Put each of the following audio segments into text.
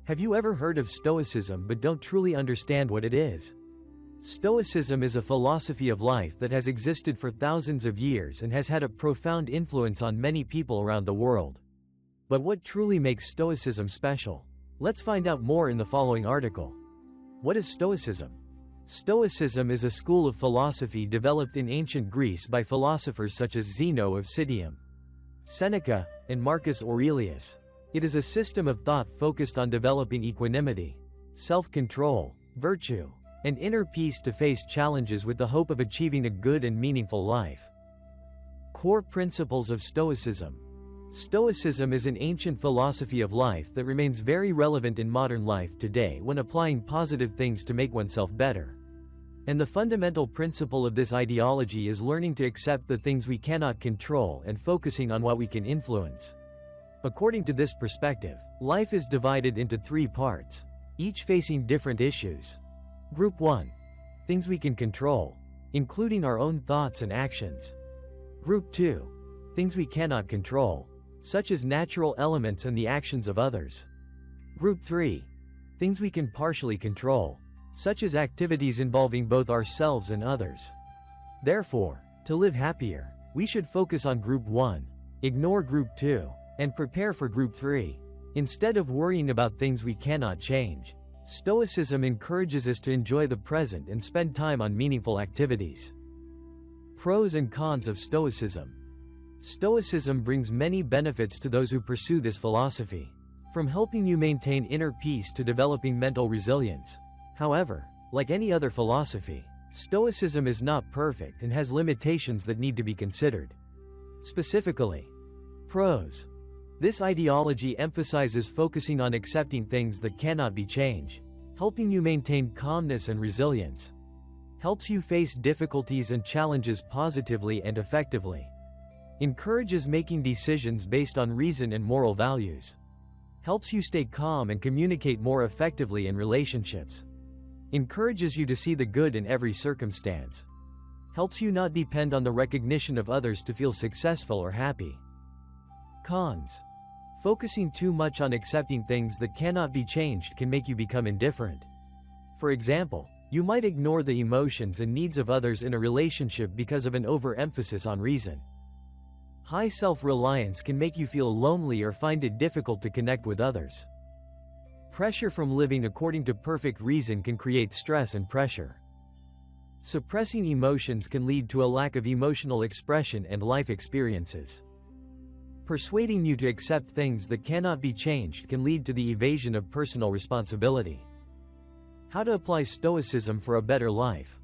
Have you ever heard of Stoicism but don't truly understand what it is? Stoicism is a philosophy of life that has existed for thousands of years and has had a profound influence on many people around the world. But what truly makes Stoicism special? Let's find out more in the following article. What is Stoicism? Stoicism is a school of philosophy developed in ancient Greece by philosophers such as Zeno of Citium, Seneca, and Marcus Aurelius. It is a system of thought focused on developing equanimity, self-control, virtue, and inner peace to face challenges with the hope of achieving a good and meaningful life. Core principles of Stoicism. Stoicism is an ancient philosophy of life that remains very relevant in modern life today when applying positive things to make oneself better. And the fundamental principle of this ideology is learning to accept the things we cannot control and focusing on what we can influence. According to this perspective, life is divided into 3 parts, each facing different issues. Group 1. Things we can control, including our own thoughts and actions. Group 2. Things we cannot control, such as natural elements and the actions of others. Group 3. Things we can partially control, such as activities involving both ourselves and others. Therefore, to live happier, we should focus on Group 1, ignore Group 2, and prepare for Group 3. Instead of worrying about things we cannot change, Stoicism encourages us to enjoy the present and spend time on meaningful activities. Pros and cons of Stoicism. Stoicism brings many benefits to those who pursue this philosophy, from helping you maintain inner peace to developing mental resilience. However, like any other philosophy, Stoicism is not perfect and has limitations that need to be considered. Specifically, pros. This ideology emphasizes focusing on accepting things that cannot be changed, helping you maintain calmness and resilience. Helps you face difficulties and challenges positively and effectively. Encourages making decisions based on reason and moral values. Helps you stay calm and communicate more effectively in relationships. Encourages you to see the good in every circumstance. Helps you not depend on the recognition of others to feel successful or happy. Cons. Focusing too much on accepting things that cannot be changed can make you become indifferent. For example, you might ignore the emotions and needs of others in a relationship because of an overemphasis on reason. High self-reliance can make you feel lonely or find it difficult to connect with others. Pressure from living according to perfect reason can create stress and pressure. Suppressing emotions can lead to a lack of emotional expression and life experiences. Persuading you to accept things that cannot be changed can lead to the evasion of personal responsibility. How to apply Stoicism for a better life.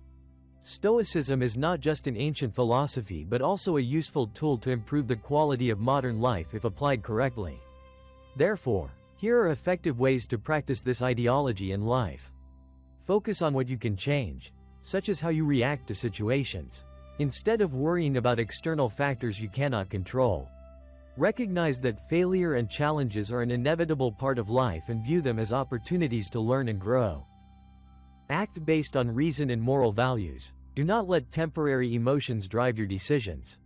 Stoicism is not just an ancient philosophy but also a useful tool to improve the quality of modern life if applied correctly. Therefore, here are effective ways to practice this ideology in life. Focus on what you can change, such as how you react to situations, instead of worrying about external factors you cannot control. Recognize that failure and challenges are an inevitable part of life and view them as opportunities to learn and grow. Act based on reason and moral values. Do not let temporary emotions drive your decisions.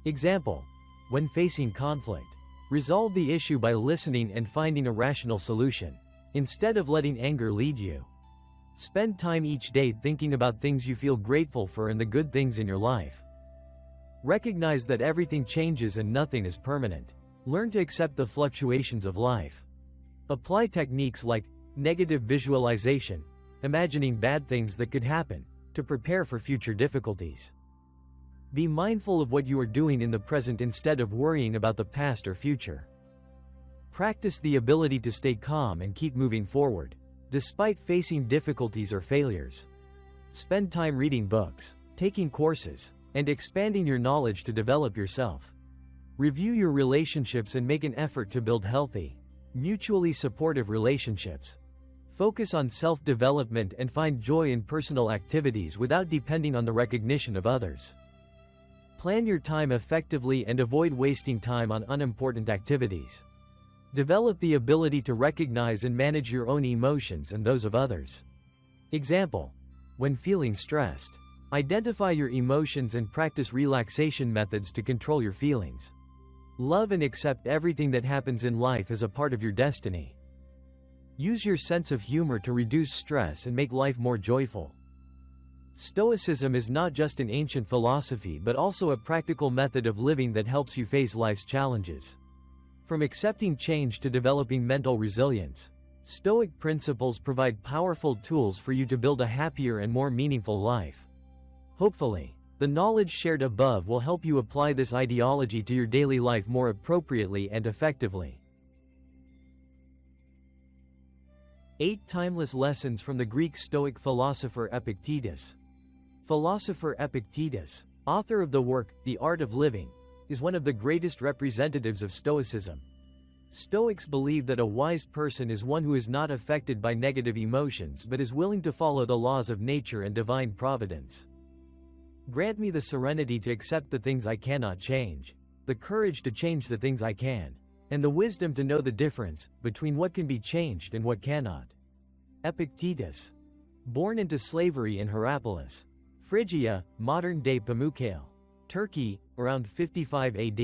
Example: when facing conflict, resolve the issue by listening and finding a rational solution, instead of letting anger lead you. Spend time each day thinking about things you feel grateful for and the good things in your life. Recognize that everything changes and nothing is permanent. Learn to accept the fluctuations of life. Apply techniques like negative visualization, imagining bad things that could happen, to prepare for future difficulties. Be mindful of what you are doing in the present instead of worrying about the past or future. Practice the ability to stay calm and keep moving forward, despite facing difficulties or failures. Spend time reading books, taking courses, and expanding your knowledge to develop yourself. Review your relationships and make an effort to build healthy, mutually supportive relationships. Focus on self-development and find joy in personal activities without depending on the recognition of others. Plan your time effectively and avoid wasting time on unimportant activities. Develop the ability to recognize and manage your own emotions and those of others. Example: when feeling stressed, identify your emotions and practice relaxation methods to control your feelings. Love and accept everything that happens in life as a part of your destiny. Use your sense of humor to reduce stress and make life more joyful. Stoicism is not just an ancient philosophy but also a practical method of living that helps you face life's challenges. From accepting change to developing mental resilience, Stoic principles provide powerful tools for you to build a happier and more meaningful life. Hopefully, the knowledge shared above will help you apply this ideology to your daily life more appropriately and effectively. 8 Timeless Lessons from the Greek Stoic philosopher Epictetus. Philosopher Epictetus, author of the work, The Art of Living, is one of the greatest representatives of Stoicism. Stoics believe that a wise person is one who is not affected by negative emotions but is willing to follow the laws of nature and divine providence. Grant me the serenity to accept the things I cannot change, the courage to change the things I can, and the wisdom to know the difference between what can be changed and what cannot. Epictetus. Born into slavery in Hierapolis, Phrygia, modern-day Pamukkale, Turkey, around 55 AD,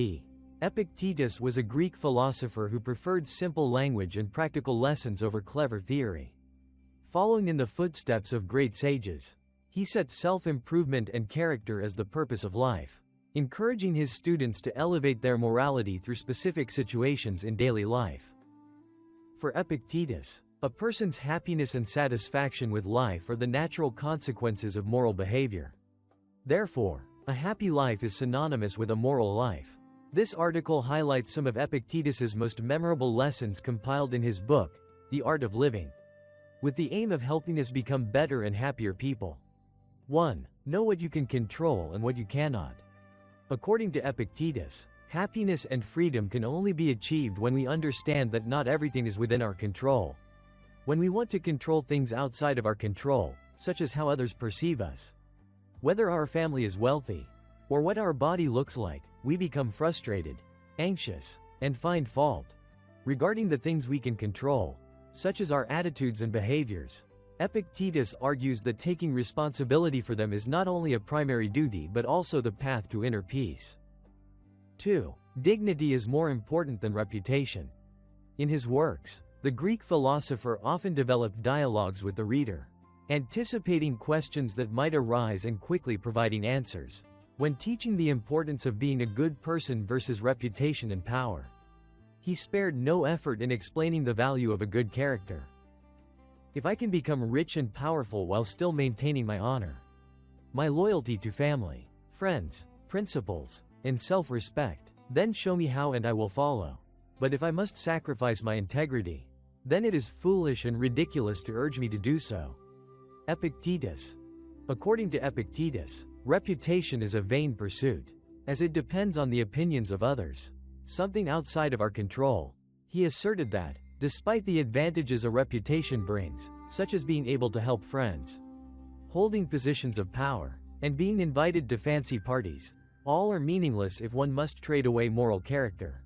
Epictetus was a Greek philosopher who preferred simple language and practical lessons over clever theory. Following in the footsteps of great sages, he set self-improvement and character as the purpose of life, encouraging his students to elevate their morality through specific situations in daily life. For Epictetus, a person's happiness and satisfaction with life are the natural consequences of moral behavior. Therefore, a happy life is synonymous with a moral life. This article highlights some of Epictetus's most memorable lessons compiled in his book, The Art of Living, with the aim of helping us become better and happier people. 1. Know what you can control and what you cannot. According to Epictetus, happiness and freedom can only be achieved when we understand that not everything is within our control. When we want to control things outside of our control, such as how others perceive us, whether our family is wealthy, or what our body looks like, we become frustrated, anxious, and find fault. Regarding the things we can control, such as our attitudes and behaviors, Epictetus argues that taking responsibility for them is not only a primary duty but also the path to inner peace. 2. Dignity is more important than reputation. In his works, the Greek philosopher often developed dialogues with the reader, anticipating questions that might arise and quickly providing answers, when teaching the importance of being a good person versus reputation and power. He spared no effort in explaining the value of a good character. If I can become rich and powerful while still maintaining my honor, my loyalty to family, friends, principles, and self-respect, then show me how and I will follow. But if I must sacrifice my integrity, then it is foolish and ridiculous to urge me to do so. Epictetus. According to Epictetus, reputation is a vain pursuit, as it depends on the opinions of others, something outside of our control. He asserted that, despite the advantages a reputation brings, such as being able to help friends, holding positions of power, and being invited to fancy parties, all are meaningless if one must trade away moral character.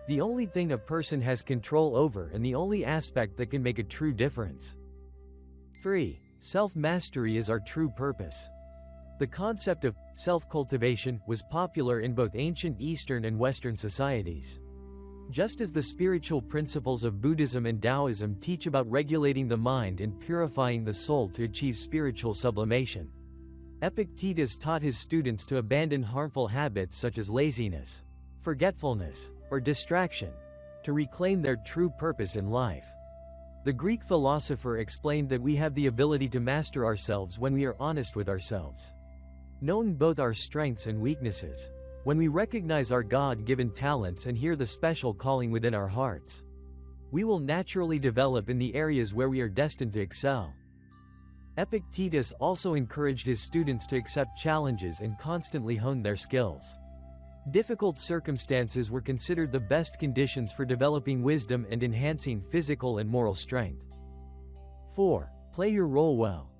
The only thing a person has control over and the only aspect that can make a true difference. 3. Self-mastery is our true purpose. The concept of self-cultivation was popular in both ancient Eastern and Western societies. Just as the spiritual principles of Buddhism and Taoism teach about regulating the mind and purifying the soul to achieve spiritual sublimation, Epictetus taught his students to abandon harmful habits such as laziness, forgetfulness, or distraction, to reclaim their true purpose in life. The Greek philosopher explained that we have the ability to master ourselves when we are honest with ourselves, knowing both our strengths and weaknesses. When we recognize our God-given talents and hear the special calling within our hearts, we will naturally develop in the areas where we are destined to excel. Epictetus also encouraged his students to accept challenges and constantly hone their skills. Difficult circumstances were considered the best conditions for developing wisdom and enhancing physical and moral strength. 4. Play your role well.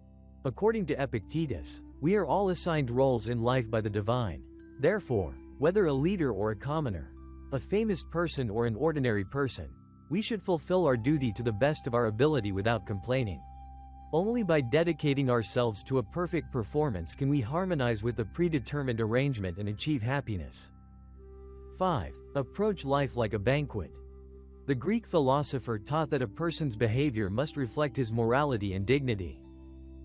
According to Epictetus, we are all assigned roles in life by the divine. Therefore, whether a leader or a commoner, a famous person or an ordinary person, we should fulfill our duty to the best of our ability without complaining. Only by dedicating ourselves to a perfect performance can we harmonize with the predetermined arrangement and achieve happiness. 5. Approach life like a banquet. The Greek philosopher taught that a person's behavior must reflect his morality and dignity.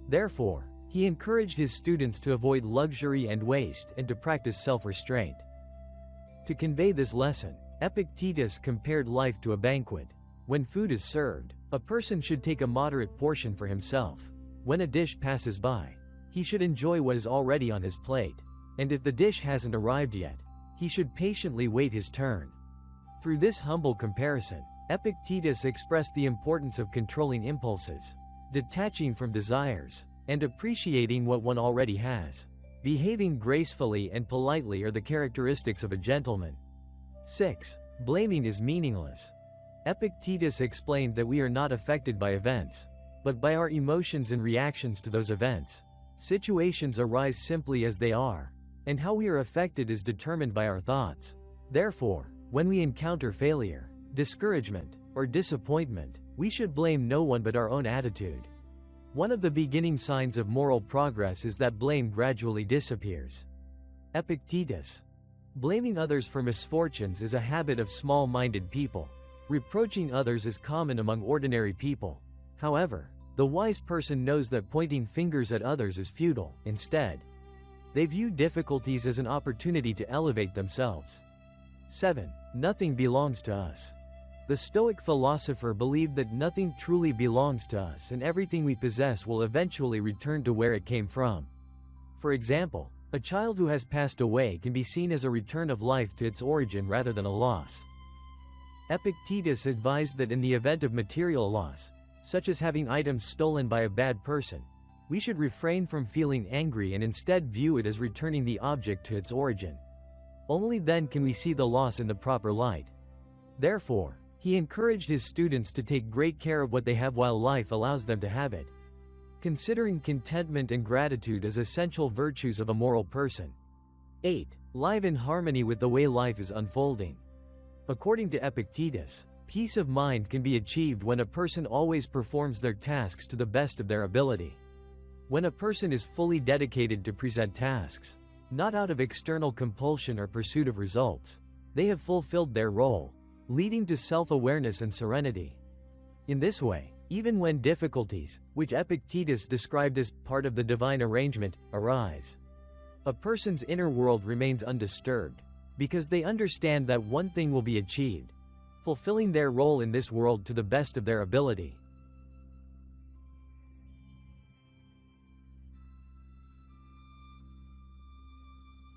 Therefore, he encouraged his students to avoid luxury and waste and to practice self-restraint. To convey this lesson, Epictetus compared life to a banquet. When food is served, a person should take a moderate portion for himself. When a dish passes by, he should enjoy what is already on his plate. And if the dish hasn't arrived yet, he should patiently wait his turn. Through this humble comparison, Epictetus expressed the importance of controlling impulses, detaching from desires, and appreciating what one already has. Behaving gracefully and politely are the characteristics of a gentleman. 6. Blaming is meaningless. Epictetus explained that we are not affected by events, but by our emotions and reactions to those events. Situations arise simply as they are, and how we are affected is determined by our thoughts. Therefore, when we encounter failure, discouragement, or disappointment, we should blame no one but our own attitude. One of the beginning signs of moral progress is that blame gradually disappears. Epictetus. Blaming others for misfortunes is a habit of small-minded people. Reproaching others is common among ordinary people. However, the wise person knows that pointing fingers at others is futile. Instead, they view difficulties as an opportunity to elevate themselves. 7. Nothing belongs to us. The Stoic philosopher believed that nothing truly belongs to us and everything we possess will eventually return to where it came from. For example, a child who has passed away can be seen as a return of life to its origin rather than a loss. Epictetus advised that in the event of material loss, such as having items stolen by a bad person, we should refrain from feeling angry and instead view it as returning the object to its origin. Only then can we see the loss in the proper light. Therefore, he encouraged his students to take great care of what they have while life allows them to have it, considering contentment and gratitude as essential virtues of a moral person. 8. Live in harmony with the way life is unfolding. According to Epictetus, peace of mind can be achieved when a person always performs their tasks to the best of their ability. When a person is fully dedicated to present tasks, not out of external compulsion or pursuit of results, they have fulfilled their role, leading to self-awareness and serenity. In this way, even when difficulties, which Epictetus described as part of the divine arrangement, arise, a person's inner world remains undisturbed, because they understand that one thing will be achieved, fulfilling their role in this world to the best of their ability.